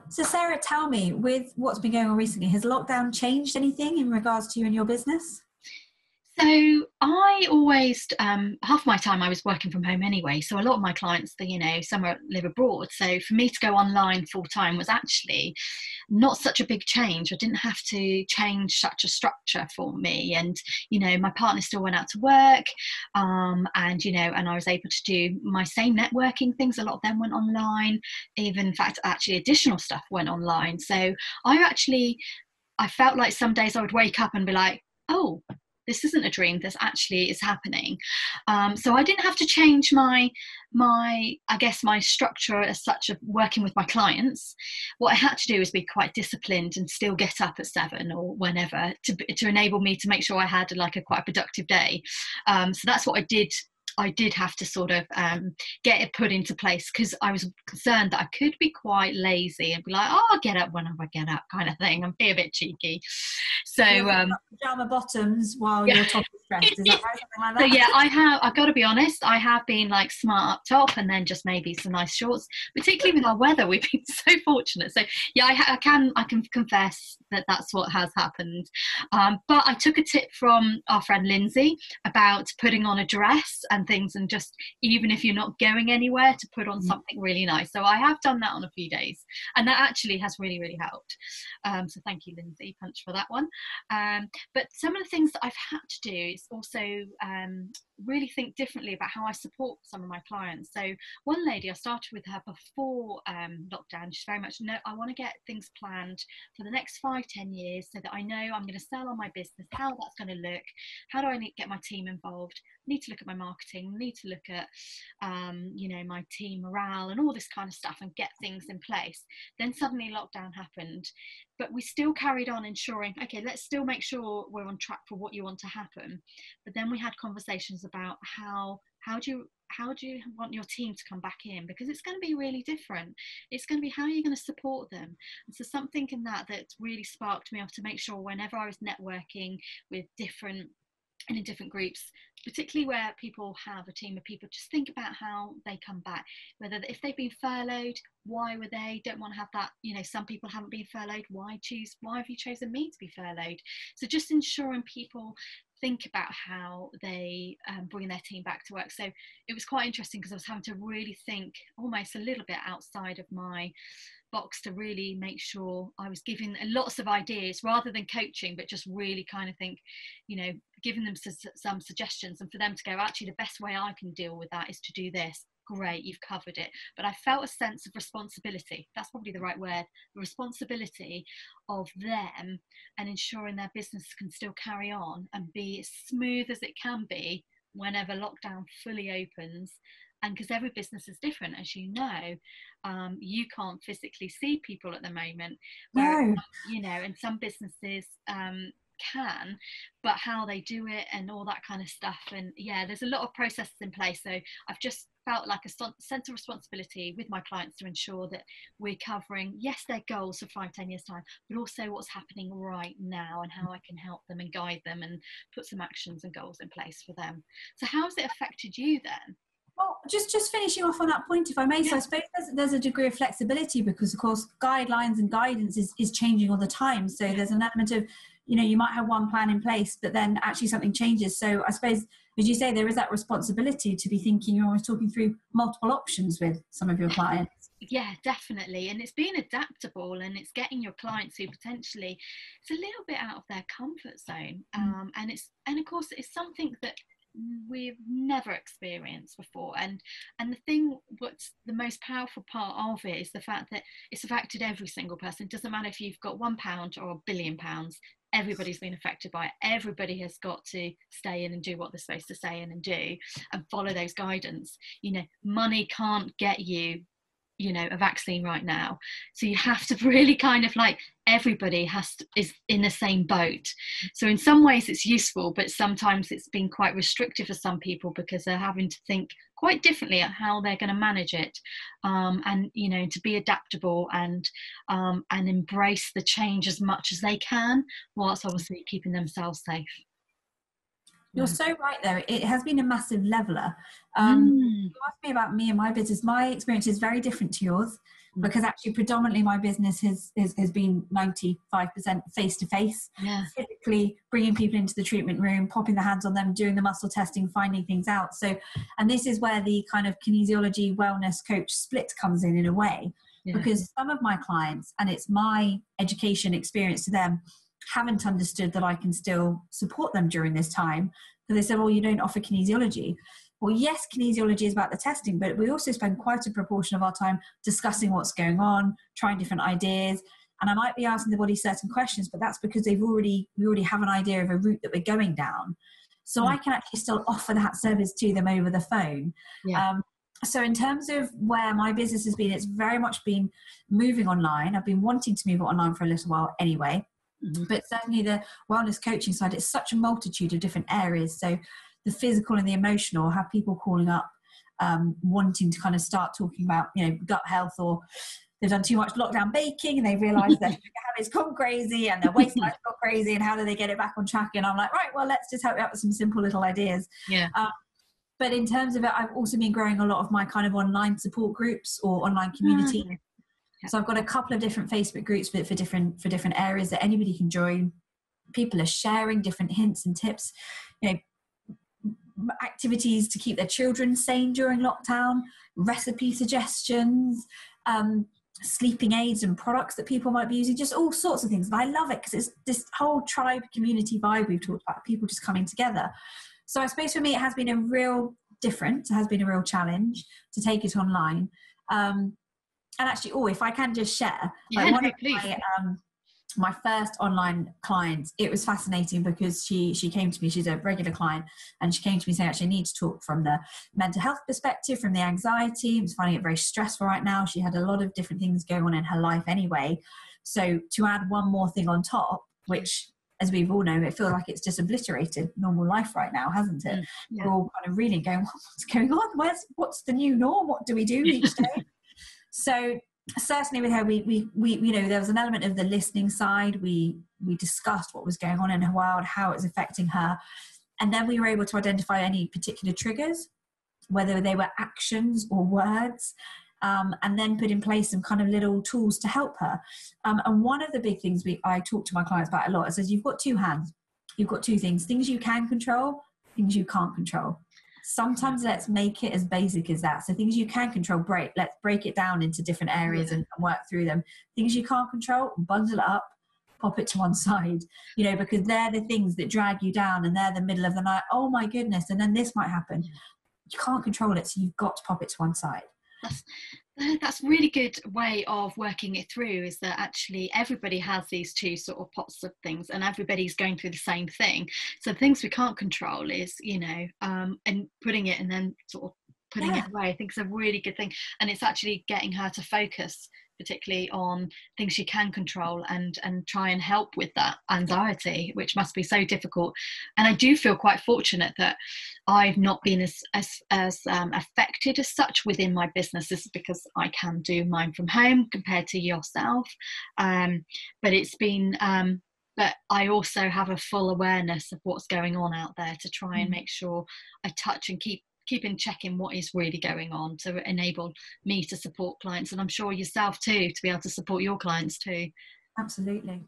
So Sarah, tell me, with what's been going on recently, has lockdown changed anything in regards to you and your business? So I always, half my time I was working from home anyway. So a lot of my clients, some live abroad. So for me to go online full time was actually not such a big change. I didn't have to change such a structure for me. And, my partner still went out to work. And I was able to do my same networking things. A lot of them went online. Even, in fact, actually additional stuff went online. So I felt like some days I would wake up and be like, oh, this isn't a dream, this actually is happening. So I didn't have to change my structure as such of working with my clients. What I had to do is be quite disciplined and still get up at 7 or whenever to enable me to make sure I had like a quite a productive day. So that's what I did. I did have to sort of get it put into place because I was concerned that I could be quite lazy and be like, oh, I'll get up whenever I get up kind of thing. I'm being a bit cheeky. So Pajama bottoms while yeah. your top is dressed. Is that right? Something like So that? yeah, I've got to be honest, I have been like smart up top and then just maybe some nice shorts, particularly with our weather. We've been so fortunate. So yeah, I can confess that that's what has happened. But I took a tip from our friend Lindsay about putting on a dress and things, and just even if you're not going anywhere, to put on something really nice. So I have done that on a few days, and that actually has really, really helped. So thank you, Lindsay, punch for that one. But some of the things that I've had to do is also really think differently about how I support some of my clients. So one lady, I started with her before lockdown. She's very much, no, I want to get things planned for the next 5-10 years so that I know I'm going to sell on my business, how that's going to look, how do I need to get my team involved, need to look at my marketing, need to look at my team morale and all this kind of stuff and get things in place. Then suddenly lockdown happened, but we still carried on ensuring, okay, let's still make sure we're on track for what you want to happen. But then we had conversations about how do you want your team to come back in, because it's going to be really different. It's going to be, how are you going to support them? And so something in that really sparked me off to make sure whenever I was networking with different and in different groups, particularly where people have a team of people, just think about how they come back, whether if they've been furloughed, why were they, don't want to have that, some people haven't been furloughed, why have you chosen me to be furloughed? So just ensuring people think about how they bring their team back to work. So it was quite interesting because I was having to really think almost a little bit outside of my box to really make sure I was giving lots of ideas rather than coaching, but just really kind of think, giving them some suggestions, and for them to go, actually the best way I can deal with that is to do this. Great, you've covered it. But I felt a sense of responsibility, that's probably the right word, the responsibility of them, and ensuring their business can still carry on and be as smooth as it can be whenever lockdown fully opens. And because every business is different, as you can't physically see people at the moment, where No. and some businesses can, but how they do it and all that kind of stuff. And yeah, there's a lot of processes in place. So I've just felt like a sense of responsibility with my clients to ensure that we're covering, yes, their goals for 5-10 years time, but also what's happening right now and how I can help them and guide them and put some actions and goals in place for them. So how has it affected you then? Well, just finishing off on that point, if I may. So I suppose there's a degree of flexibility because, of course, guidelines and guidance is changing all the time. So there's an element of, you might have one plan in place, but then actually something changes. So I suppose, as you say, there is that responsibility to be thinking, you're always talking through multiple options with some of your clients. Yeah, definitely. And it's being adaptable, and it's getting your clients who potentially it's a little bit out of their comfort zone. And of course it's something that we've never experienced before, and what's the most powerful part of it is the fact that it's affected every single person. It doesn't matter if you've got £1 or £1 billion, everybody's been affected by it. Everybody has got to stay in and do what they're supposed to stay in and do and follow those guidance. Money can't get you a vaccine right now, so you have to really kind of like, everybody is in the same boat. So in some ways it's useful, but sometimes it's been quite restrictive for some people because they're having to think quite differently at how they're going to manage it, and to be adaptable and embrace the change as much as they can, whilst obviously keeping themselves safe. You're so right there. It has been a massive leveler. Mm. You asked me about me and my business. My experience is very different to yours because actually predominantly my business has been 95% face-to-face, physically bringing people into the treatment room, popping the hands on them, doing the muscle testing, finding things out. So, and this is where the kind of kinesiology wellness coach split comes in a way, because some of my clients, and it's my education experience to them, haven't understood that I can still support them during this time. So they said, well, you don't offer kinesiology. Well, yes, kinesiology is about the testing, but we also spend quite a proportion of our time discussing what's going on, trying different ideas. And I might be asking the body certain questions, but that's because we already have an idea of a route that we're going down. So I can actually still offer that service to them over the phone. So in terms of where my business has been, it's very much been moving online. I've been wanting to move it online for a little while anyway. But certainly the wellness coaching side, it's such a multitude of different areas. So the physical and the emotional, have people calling up wanting to kind of start talking about, gut health, or they've done too much lockdown baking and they've realised their sugar habits gone crazy and their waistline's gone crazy, and how do they get it back on track? And I'm like, right, well, let's just help you out with some simple little ideas. But in terms of it, I've also been growing a lot of my kind of online support groups or online community. So I've got a couple of different Facebook groups for different areas that anybody can join. People are sharing different hints and tips, activities to keep their children sane during lockdown, recipe suggestions, sleeping aids and products that people might be using, just all sorts of things. And I love it because it's this whole tribe community vibe we've talked about, people just coming together. So I suppose for me, it has been a real difference. It has been a real challenge to take it online. And actually, if I can just share, my first online client, it was fascinating because she came to me, she's a regular client, and she came to me saying, actually, I need to talk from the mental health perspective, from the anxiety. I was finding it very stressful right now. She had a lot of different things going on in her life anyway. So to add one more thing on top, which, as we've all known, it feels like it's just obliterated normal life right now, hasn't it? We're all kind of reeling, going, what's going on? What's the new norm? What do we do each day? So certainly with her, we there was an element of the listening side. We discussed what was going on in her world, how it was affecting her. And then we were able to identify any particular triggers, whether they were actions or words, and then put in place some kind of little tools to help her. And one of the big things I talk to my clients about a lot is you've got two hands. You've got two things you can control, things you can't control. Sometimes let's make it as basic as that. So things you can control, let's break it down into different areas and work through them. Things you can't control, bundle it up, pop it to one side, because they're the things that drag you down, and they're the middle of the night. Oh my goodness. And then this might happen. You can't control it. So you've got to pop it to one side. That's a really good way of working it through, is that actually everybody has these two sort of pots of things and everybody's going through the same thing. So things we can't control is, and putting it and then sort of putting it away, I think is a really good thing. And it's actually getting her to focus particularly on things she can control and try and help with that anxiety, which must be so difficult. And I do feel quite fortunate that I've not been as affected as such within my business. This is because I can do mine from home compared to yourself. But it's been but I also have a full awareness of what's going on out there to try and make sure I touch and keep in checking what is really going on to enable me to support clients, and I'm sure yourself too, to be able to support your clients too. Absolutely.